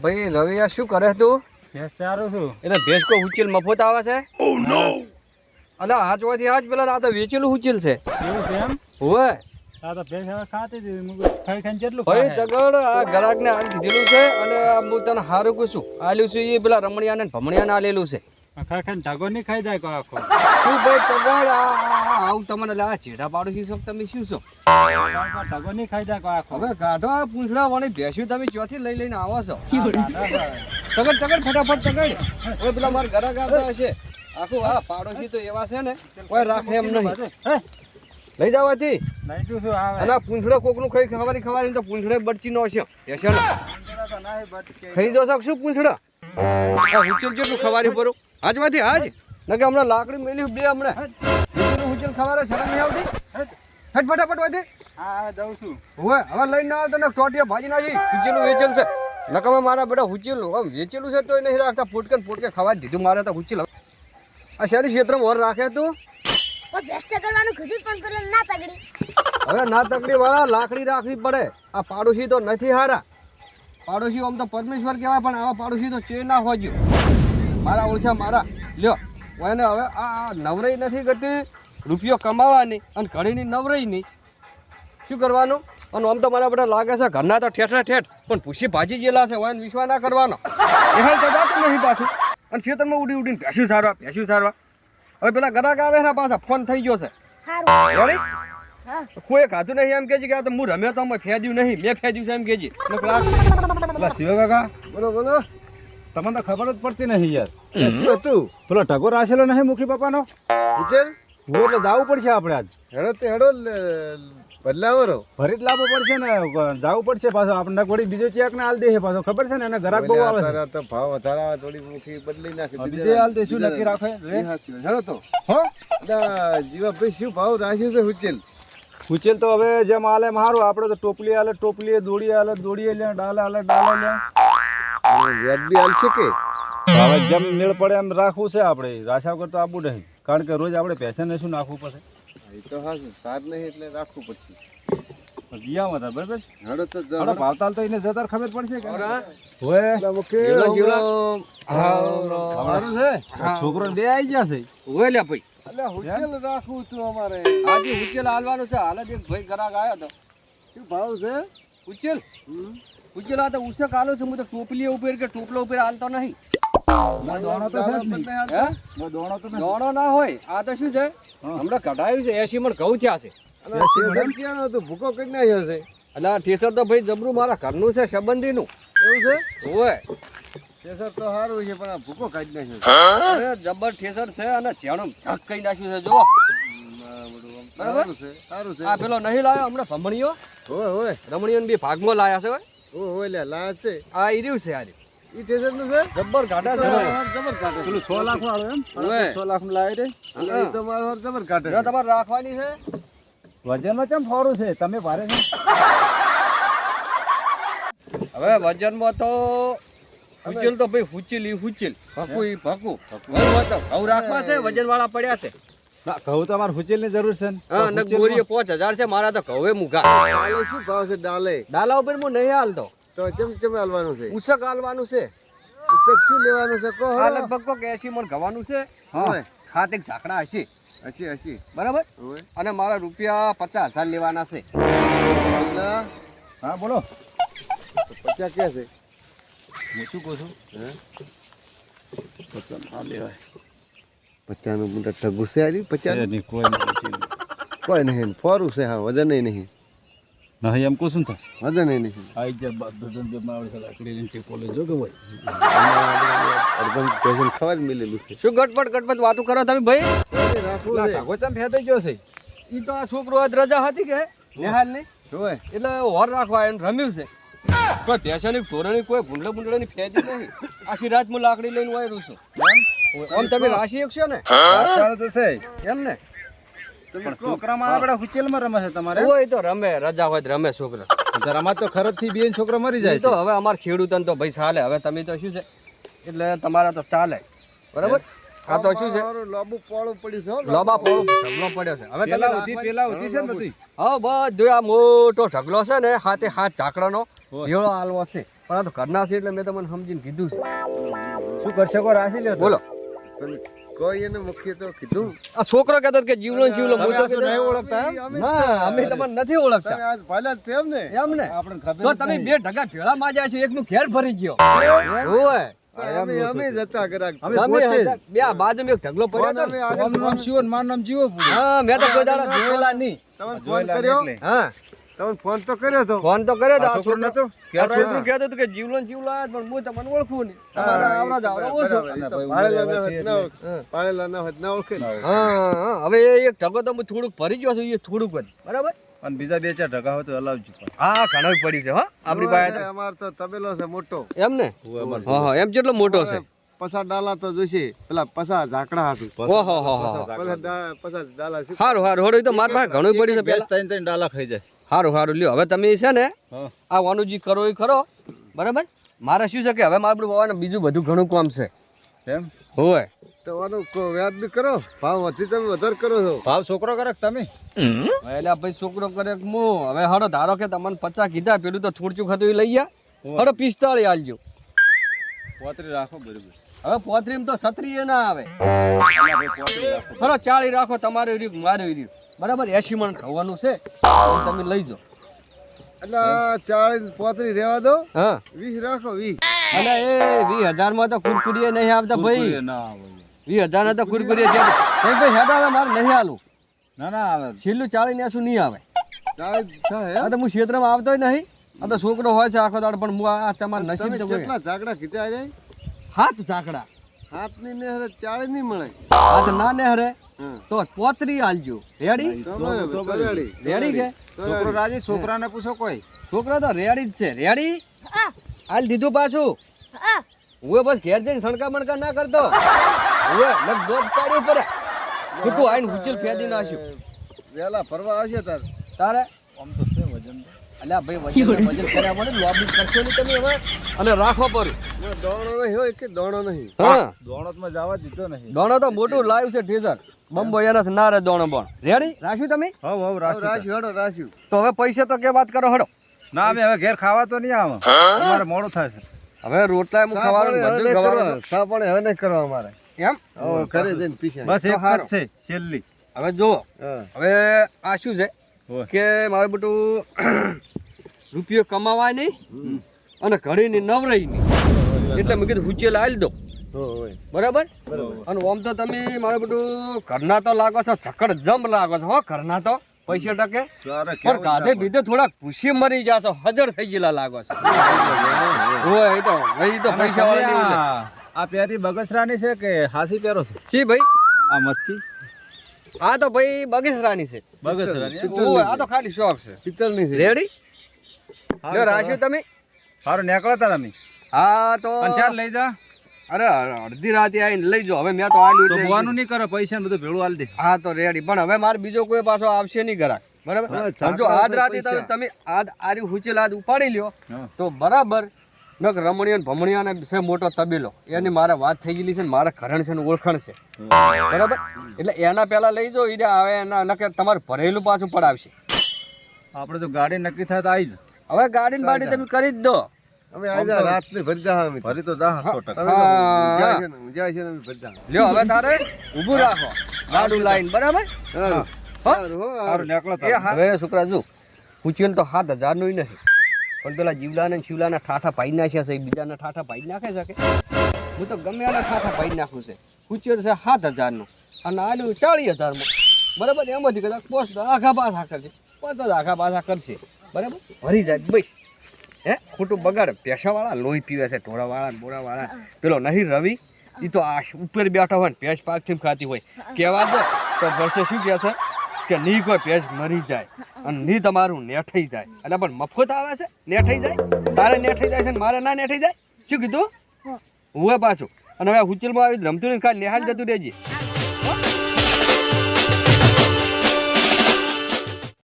ભાઈ રવિયા શું કરે તું? ભેંસ ચારું છું. એટલે ભેંસ કો ઉચેલ મફત આવે છે? અલા આ જોવાથી આજ પેલા આ તો વેચેલું ઉચેલ છે. એવું છે એમ? હોવે આ તો ભેંસ હવે ખાતી હતી. હું કીધું ખાઈ ખાઈને કેટલું ભાઈ ખાય? તગડ આ ગરાકને આલ દીધેલું છે અને હું તને હારું કહું છું આલ્યું છે એ પેલા રમણિયાને ને ભમણિયાને આલેલું છે. આ ખાઈ ખાઈને ઢગો નહીં ખાઈ જાય કોઈ આખો. શું ભાઈ તગડ આવું તમને લા ચેડા પાડોશી છો તમે શું છો? ઢગો નહીં ખાઈ જાય કોઈ આખો. હવે કાઢો આ પૂંછડા વાળી ભેંસ્યું તમે ચોથી લઈને આવો છો. દાદા, તગડ ફટાફટ તગડ. હવે પેલા મારા ગરાક આવતા હશે આખું આ પાડોશી તો એવા છે ને કોઈ રાખે એમ નહીં. હે? લઈ જવાથી લઈ જઉં છું આવે. અને પૂંછડો કોકનું ખાઈ ખવારી તો પૂંછડે બરચી નો છે પૂંછડા તો નહીં બટકે. ખાઈ જો શકશું પૂંછડા આ હુચલ જેટલું ખવારી ભરો આજ વાથી આજ નકે હમણાં લાકડી મેલી બે હમણાં હુચલ ખવારે શરમ નહીં આવતી. હટ ફટાફટ વાથી. હા હવે જાઉં છું. હવે હવે લઈને આવો તને ટોટિયા ભાજી નાખી હુચેલું વેચેલ છે નકમે મારા બેટા હુચેલું આમ વેચેલું છે તો નહીં રાખતા ફૂટકે ખવા દીધું મારે તો હુચેલ આ શહેરી ક્ષેત્રમાં ઓર રાખે તું હવે ના તકડી વાળા લાકડી રાખવી પડે. આ પાડોશી તો નથી હારા. પાડોશી આમ તો પરમેશ્વર કહેવાય પણ આવા પાડોશી તો ચે ના હોજો. મારા ઓળખા મારા લ્યો એને હવે આ નવરાઈ નથી કરતી રૂપિયો કમાવાની અને ઘડીની નવરાઈ નહીં શું કરવાનું? અને આમ તો મારા બધા લાગે છે ઘરના તો ઠેઠ પણ પૂછી ભાજી ગયેલા છે એને વિશ્વાસ ના કરવાનો. એ હાલ તો જાતું નહીં પાછું અને ખેતરમાં ઉડીને ભેંસ્યું સારવા. હવે પેલા ગરાક આવે ને પાછા ફોન થઈ ગયો છે. કોઈ ખાધું નહીં એમ કે છે કે આ તો હું રમ્યો તો ફેદ્યું નહીં મેં ફેદ્યું છે એમ કે છે. શિવ કાકા બોલો તમને તો ખબર જ પડતી નહીં યાર. શું હતું? પેલો ઢગો રાખેલો નહીં મુખી પપ્પાનો? ઉચેલ હું એટલે જવું પડશે આપણે આજ. હેડો બદલાવો ફરી જ લાવવો પડશે ને જવું પડશે પાછો. આપણે વળી બીજો ચેક ને હાલ દે પાછો ખબર છે ને એને ગ્રાહક બહુ આવે છે. તો ભાવ વધારા થોડી મુખી બદલી નાખી બીજે હાલ દે શું નક્કી રાખે હેડો તો હો જીવાભાઈ શું ભાવ રાખ્યું છે ઉચેલ? ઉચેલ તો હવે જેમ હાલે મારું આપણે તો ટોપલી હાલે ટોપલી દોડી હાલે દોડીએ લે ડાલે હાલે ડાલે લે વ્યાજબી હાલશે કે હવે જેમ મેળ પડે એમ રાખવું છે આપણે. રાશા વગર તો આપવું નહીં કારણ કે રોજ આપણે પૈસાને શું નાખવું પડશે. એ તો હા સાર નહીં એટલે રાખવું પડશે. જીયામાં હતા બરાબર. હેડો તો ભાવતાલ તો એને જતા ખબર પડશે કે છોકરો બે આવી ગયા છે. હોય લે ભાઈ એટલે હુચેલ રાખવું તું અમારે આજે હુચેલ હાલવાનું છે. હાલ જ એક ભાઈ ગરાક આવ્યો તો શું ભાવ છે ઉચેલ? ઉચેલ આ તો ઉસક હાલો છે. હું તો ટોપલી ઉપર કે ટોપલો ઉપર હાલતો નહીં. દોણો ના હોય આ તો શું છે હમણાં કઢાયું છે 80 મણ ઘઉં થયા છે. ભૂકો કરી નાખ્યો છે એટલે આ ઠેસર તો ભાઈ જબરું મારા ઘરનું છે સંબંધીનું. એવું છે? હોય ઠેસર તો સારું છે પણ આ ભૂકો કાઢી નાખ્યો છે. અરે જબર ઠેસર છે અને જેણું ઝક કરી નાખ્યું છે જો. બરાબર સારું છે. આ પેલો નહીં લાયો હમણાં ભમણીઓ હોય રમણીઓ બી ભાગમાં લાયા છે. હોય લે લાયા છે. આ ઈર્યું છે આ ઈ ઠેસર નું છે જબર કાઢા છે. જબર કાઢે પેલું 6 લાખ વાળું એમ 6 લાખ માં લાવી રે. એ તો મારો જબર કાઢે તમારે રાખવાની છે. વજનમાં કેમ ફોરું છે તમે ભારે છે? હવે વજનમાં તો હુચેલ તો ભાઈ હુચેલ ભાકુ ઘઉં રાખવા છે વજન વાળા પડ્યા છે. ના ઘઉં તો અમારે હુચેલ ની જરૂર છે. હા ને બોરીએ 5000 છે મારા તો ઘઉં મૂઘા. શું ભાવ છે ડાલા ઉપર હું નહીં હાલતો તો ચમ હાલવાનું છે? ઉસક હાલવાનું છે. ઉસક શું લેવાનું છે કહો? આ લગભગ કોક 80 મણ ઘવાનું છે. હા ખાતે ઝાકડા હશે 80 બરાબર. અને મારા રૂપિયા 50000 લેવાના છે. હા બોલો 50 કે છે? હું શું કહું છું 50 લેવાય. 50 નું મુંડા ઠગુ છે આરી 50 ની કોઈ નહીં ફોરું છે. હા વજન નહીં નહીં એમ કહું તો વજન નહીં આઈ જાય બાદ બદન બે માવડી લાકડી લઈને ટેપો લઈ જો કે ભાઈ અર્બન પેશન ખબર મિલેલું છે. શું ગટપટ વાતો કરો તમે ભાઈ? રાખવું છે ઢાગો ચમ ફેદાઈ ગયો છે. ઈ તો આ છોકરો આજ રજા હતી કે નિહાલ ની હોય એટલે હોર રાખવા એને રમ્યું છે. કોઈ ભેંસાની ધોરણી કોઈ ભૂંડળાની ફેદી નહીં. આખી રાત હું લાકડી લઈને વાયરું છું. આમ તમે રાશી એકશો ને તો છે એમ ને પણ છોકરામાં આપણે હુચેલમાં રમે છે તમારે? હોય તો રમે રજા હોય રમે છોકરા. રમત તો ખરજ થી બે છોકરો મરી જાય તો હવે અમાર ખેડૂતોને તો ભાઈ ચાલે. હવે તમે તો શું છે એટલે તમારા તો ચાલે બરાબર. આ તો શું છે લોબા પોળું પડ્યો છે. હવે પેલા ઉધી છે ને બધી. હા બધું આ મોટો ઢગલો છે ને હાથે હાથ ઝાકડાનો ભેળો આલવો છે પણ આ તો ઘરના છે એટલે મેં તમને સમજીને કીધું છે. શું કરશે કો રાખી લ્યો તો. બોલો. તમે કોઈ એને મુખ્ય તો કીધું આ છોકરો કહેતો હતો કે જીવલો જીવલો તમે મોટો આ શું નહીં ઓળખતા એમ? ના અમે તમને નથી ઓળખતા તમે આજ ભાલા જ છે એમ ને એમ ને આપણને ખબર તો જ તમે નહીં. બે ઢગા ભેળા માજ્યા છો એકનું ઘેર ભરી ગયો ઓય અમે જતા ગ્રાહક અમે તમે પોતે જ. બે આ બાજુમાં એક ઢગલો પડ્યો હતો ને. આમ નામ શિવન, મારું નામ જીવો પૂરું. હા મેં તો કોઈ દાડો જોયેલા નહીં. તમે ફોન જોયેલા કર્યો એટલે. હા તમે ફોન તો કર્યો તો ફોન તો કર્યો તો આ આ છોકરો નતો? આ છોકરું કહેતો હતું કે જીવલો ને જીવલો આવ્યો પણ હું તમને ઓળખું નહીં તમારા આવરા જ આવરા ઓળખો. બરાબર. ઈ તો પાળેલા ના હોત ના ઓળખે. હા. પાળેલા ના હોત ના ઓળખે ને. હા હા હવે એ એક ઢગો તો હું થોડુંક ભરી ગયો છું એ થોડુંક જ બરાબર અને બીજા બે ચાર ઢગા હોય તો હલાવજો પણ. હા ઘણો પડી છે હો આપણી પાસે તો. અમાર તો તબેલો છે મોટો એમ ને હોય અમારે. હા હા એમ જેટલો મોટો છે પસા ડાલા તો જોશે પેલા પસા ઝાકડા હતું ઓહો હો હો પસા ડાલા છે સારું સારું હળો તો મારા પાસે ઘણું પડ્યું છે બેસ પેલા ત્રણ ત્રણ ડાલા ખાઈ જાય. સારું સારું લ્યો હવે તમે છે ને હા. આ વાનુજી કરો એ કરો બરાબર મારે શું છે કે હવે મારે વાવાનું બીજું બધું ઘણું કામ છે એમ? હોય તો આનું વ્યાજ બી કરો ભાવ વધી તમે વધારે કરો છો ભાવ છોકરો કરે કે તમે? એટલે ભાઈ છોકરો કરે કે હું હવે હડો ધારો કે તમને 50 કીધા પેલું તો થોડું હતું એ લઈ ગયા હડો 45 આલજો પોતરી રાખો બરોબર. હવે પોતરીમ તો છત્રીએ ના આવે અલા ભાઈ પોતરી રાખો. હડો 40 રાખો તમારું રહ્યું મારું રહ્યું બરાબર 80 મણ ખાવાનું છે તમે લઈ જાઓ એટલે 40 35 રહેવા દો હા 20 રાખો 20 અને એ 20,000 માં તો કુરકુરીએ નહીં આવતા ભાઈ કુરકુરે ના આવે. 20,000 ના તો કુરકુરીએ છે ભાઈ હેડા હવે મારે નહીં આલું ના ના આવે. છેલ્લું 40 ને શું નહીં આવે 40 થાય આ તો હું ક્ષેત્રમાં આવતો નહીં આ તો છોકરો હોય છે આખો દાડ પણ હું આ તમારા નસીબ તમે તો કોઈ કેટલા ઝાકડા કીધા જાય હાથ ઝાકડા હાથની ને 40 નહીં મળે હાથ ના ને હરે હા તો 35 આલજો રેડી તો રેડી રેડી કે છોકરો રાજી, છોકરાને પૂછો કોઈ. છોકરો તો રેડી જ છે રેડી હાલ દીધું પાછું હું બસ ઘેર જઈને સણકા મણકા ના કરતો હું લગ દોધ પાડી પડે ખોટું આઈને ઉચલ ફેદી નાખ્યું વેલા ફરવા આવશે તાર તારે આમ તો છે વજન. અલ્યા ભાઈ વજન કર્યા પડે લોબી કરશો નહીં તમે હવે અને રાખો પડે દોણો નહીં હોય કે દોણો નહીં હા દોણતમાં જવા દીધો નહીં. દોણો તો મોટું લાઈવ છે ટીઝર બંબો એનાથી ના રે દોણો પણ રેડી રાખ્યું તમે હવ હવ રાખો. રાશ્યું હડો રાશ્યું તો હવે પૈસા તો કે વાત કરો હડો ના અમે હવે ઘેર ખાવા તો નહીં આવે. અમારે મોડું થાય છે. હવે રોટલા હું ખાવાનું બધું ખવાનું સા પણ હવે નહીં કરવા અમારે એમ હવે ઘરે જઈને પીશે બસ એક હારું. જ છે છેલ્લી. હવે જુઓ હા હવે આ શું છે હોય. કે મારે બધું રૂપિયો કમાવાય નહીં અને ઘડીની નવરાઈ નહીં એટલે મેં કીધું હુચેલ આલી દો હોય બરાબર બરાબર અને આમ તો તમે મારે બધું ઘરના તો લાગો છો છકડ જમ લાગો છો હો ઘરના તો પૈસા ટકે સારા પણ ગાધે બીધે થોડાક ભૂસી મરી જાશો હજર થઈ ગયેલા લાગો છો હોય એ તો પૈસા વાળા આ પેરી બગસરાની છે કે હાસી પેરો છે? છી ભાઈ આ મસ્તી આ તો ભાઈ બગીચરાની છે બગસરાની એમ? ઓય, આ તો ખાલી શોખ છે પિત્તળની છે રેડી લ્યો રાખ્યું તમે સારું નીકળો તાર અમે. હા તો અને ચાલ લઈ જા. અરે અડધી રાતે આવીને લઈ જાઓ હવે મેં તો આલ્યું તો એટલે ભવાનું નહીં કરે, પૈસા ને બધું ભેળું આલ દે. હા તો રેડી પણ હવે મારે બીજો કોઈ પાછો આવશે નહીં ઘરાક બરાબર હા, પણ જો આજ રાતે પૈસા. તમે આજ આરી હુચેલ આજ ઉપાડી લ્યો હા. તો બરાબર નક રમણીયો ને ભમણીયા ને છે મોટો તબેલો એની મારે વાત થઈ ગયેલી છે ને મારે ઘરણ છે ને ઓળખાણ છે બરાબર એટલે એના પહેલા લઈ જાઓ ઈને આવે એના નકે તમારું ભરેલું પાછું પડાવશે આપણે તો ગાડી નક્કી થાય તો આવી જ. હવે ગાડી ને બાડી તમે કરી જ દો અમે આજે રાતને ભરી જા અમે ફરી તો જા 100%. તમે તો ઊંઝા છે ને ઊંઝા છે ને અમે ભરી જા લ્યો હવે તારે ઊભું રાખો ગાડું લાઈન બરાબર સારું. હો? સારું, હો, સારું નીકળો એ તાર. હવે છોકરા જો પૂછ્યું તો 7,000 નું નહીં પણ પેલા જીવલાના ને શિવલાના ઠાઠા પાઈ નાખ્યા છે બીજાના ઠાઠા પાઈ નાખે છે કે હું તો ગમે એના ઠાઠા પાઈ નાખું છે પૂછ્યું છે 7,000 નું અને આલ્યું 40,000 માં બરાબર એમાંથી કદાચ પોસ્ટ આઘા પાછા કરશે 50 આઘા પાછા કરશે બરાબર ભરી જાય બસ હે ખોટું બગાડે પેશાવાળા લોહી પીવે છે ઢોળાવાળા બોરાવાળા પેલો નહીં રવિ એ તો આ ઉપર બેઠો હોય ને ભેંસ પાકથી ખાતી હોય કહેવા દો તો વર્ષે શું કહે છે કે ની કોઈ ભેંસ મરી જાય અને ની તમારું નેઠાઈ જાય એટલે પણ મફત આવે છે નેઠાઈ જાય તારે નેઠાઈ જાય છે ને મારે ના નેઠાઈ જાય શું કીધું હું પાછું અને હવે હુચલમાં આવી રમતું ને ખાલી નિહાળ જતું રહેજે